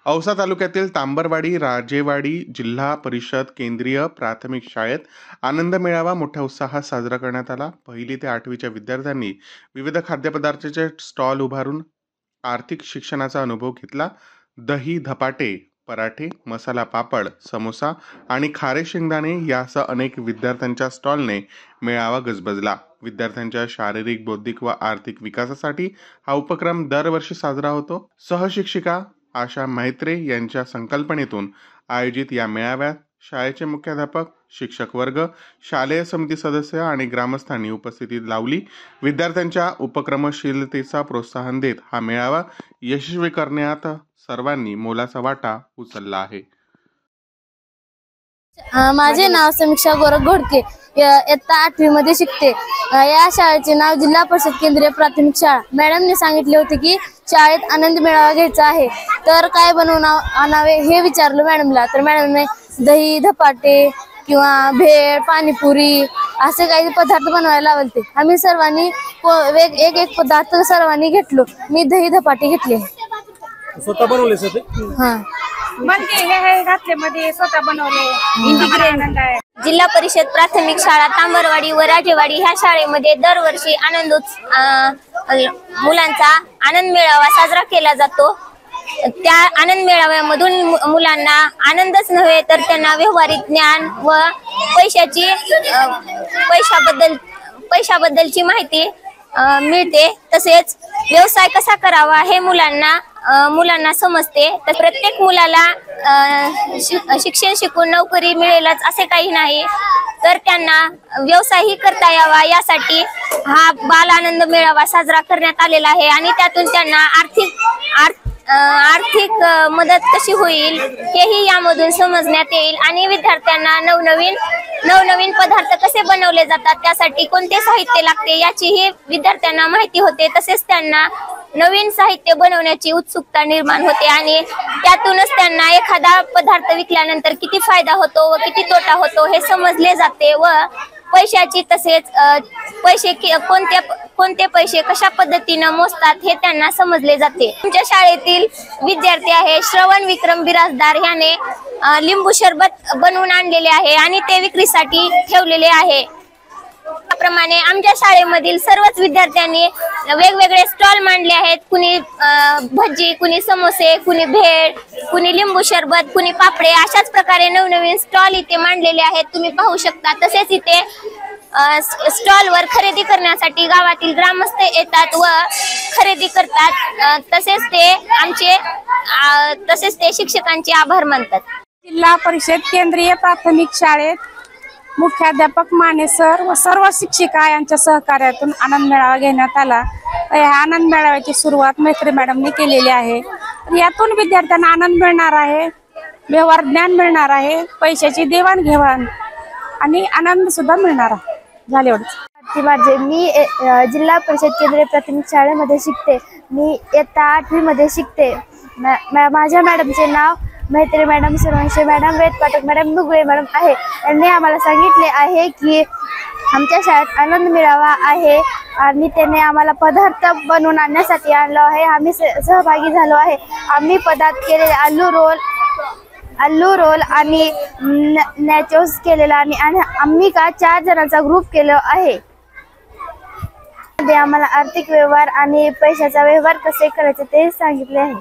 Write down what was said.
औसा तालुक्यातील तांबरवाडी राजेवाडी जिल्हा परिषद केंद्रीय प्राथमिक शाळेत आनंद मेळावा मोठ्या उत्साहात साजरा करण्यात आला। 1ली ते 8वीच्या विद्यार्थ्यांनी विविध खाद्यपदार्थाचे स्टॉल उभारून आर्थिक शिक्षणाचा अनुभव घेतला। दही धपाटे, पराठे, मसाला पापड, समोसा आणि खारे शेंगदाणे यासह अनेक विद्यार्थ्यांच्या स्टॉलने मेळावा गजबजला। विद्यार्थ्यांच्या शारीरिक, बौद्धिक व आर्थिक विकासासाठी हा उपक्रम दरवर्षी साजरा होतो। सहशिक्षिका आशा मैत्रे यांच्या संकल्पनेतून आयोजित या मेळाव्यात शाळेचे मुख्याध्यापक, शिक्षक वर्ग, शालेय समिती सदस्य आणि ग्रामस्थांनी उपस्थिती लावली। विद्यार्थ्यांच्या उपक्रमशीलतेचा प्रोत्साहन देत हा मेळावा यशस्वी करण्यात सर्वांनी मोलाचा वाटा उचलला आहे। माझे नाव समीक्षा गोरख घोडके, इयत्ता 8वी मध्ये शिकते। या शाळेचे नाव जिल्हा परिषद केंद्रीय प्राथमिक शाळा। मॅडमने सांगितले होते की शाळेत आनंद मेळावा घ्यायचा आहे, तर काय बनवून आणावे हे विचारलं मॅडमला। तर मॅडमने दही धपाटे किंवा भेळ, पाणीपुरी असे काही पदार्थ बनवायला लावले। आम्ही सर्वांनी एक एक पदार्थ सर्वांनी घेतलो। मी दही धपाटे घेतले। स्वतः बनवले सर? हां, म्हणजे हे घातल्यामध्ये स्वतः बनवले इंटिग्रेट आहे। जिल्हा परिषद प्राथमिक शाळा तांबरवाडी व राजेवाडी ह्या शाळेमध्ये दरवर्षी मुलांचा आनंद मेळावा साजरा केला जातो। त्या आनंद मेळाव्यामधून मुलांना आनंदच नव्हे तर त्यांना व्यवहारिक ज्ञान व पैशाबद्दलची माहिती मिळते। तसेच व्यवसाय कसा करावा हे मुलांना समजते। तर प्रत्येक मुलाला शिक्षण शिकून नोकरी मिळेलच असे काही नाही, तर त्यांना व्यवसायही करता यावा यासाठी हा बाल आनंद मेळावा साजरा करण्यात आलेला आहे। आणि त्यातून त्यांना आर्थिक मदत कशी होईल हेही यामधून समजण्यात येईल। आणि विद्यार्थ्यांना नवनवीन पदार्थ कसे बनवले जातात, त्यासाठी कोणते साहित्य लागते याचीही विद्यार्थ्यांना माहिती होते। तसेच त्यांना नवीन साहित्य बनवण्याची उत्सुकता निर्माण होते आणि त्यातूनच त्यांना एखादा पदार्थ विकल्यानंतर किती फायदा होतो व किती तोटा होतो हे समजले जाते। व पैशाची तसेच कोणते पैसे कशा पद्धतीने मोजतात हे त्यांना समजले जाते। आमच्या शाळेतील विद्यार्थी आहे श्रवण विक्रम बिराजदार याने लिंबू सरबत बनवून आणलेले आहे आणि ते विक्रीसाठी ठेवलेले आहे। त्याप्रमाणे आमच्या शाळेमधील सर्वच विद्यार्थ्यांनी वेगवेगळे स्टॉल मांडले आहेत। कुणी भजी, कुणी समोसे, कुणी भेळ, कुणी लिंबू सरबत, कुणी पापडे अशाच प्रकारे नवनवीन स्टॉल इथे मांडलेले आहेत, तुम्ही पाहू शकता। तसेच इथे स्टॉलवर खरेदी करण्यासाठी गावातील ग्रामस्थ येतात व खरेदी करतात। तसेच ते शिक्षकांचे आभार मानतात। जिल्हा परिषद केंद्रीय प्राथमिक शाळेत मुख्याध्यापक माने सर व सर्व शिक्षिका यांच्या सहकार्यातून आनंद मेळावा घेण्यात आला। या आनंद मेळाव्याची सुरुवात मैत्री मॅडमने केलेली आहे। यातून विद्यार्थ्यांना आनंद मिळणार आहे, व्यवहार ज्ञान मिळणार आहे, पैशाची देवाणघेवाण आणि आनंद सुद्धा मिळणार आहे। झाले एवढेच। मी जिल्हा परिषद केंद्रीय प्राथमिक शाळेमध्ये शिकते। मी इयत्ता 8वी मध्ये शिकते। माझ्या मॅडमचे नाव मैत्री मॅडम, सुरवंशी मॅडम, वेद पाठक मॅडम, नुगळे मॅडम आहे। यांनी आम्हाला सांगितले आहे की आमच्या शाळेत आनंद मेळावा आहे आणि त्यांनी आम्हाला पदार्थ बनवून आणण्यासाठी आणलं आहे। आम्ही सहभागी झालो आहे। आम्ही पदार्थ केलेले आलू रोल आणि नॅचोस केलेला आणि आम्ही 4 जणांचा ग्रुप केला आहे। आम्हाला आर्थिक व्यवहार आणि पैशाचा व्यवहार कसे करायचे ते सांगितले आहे।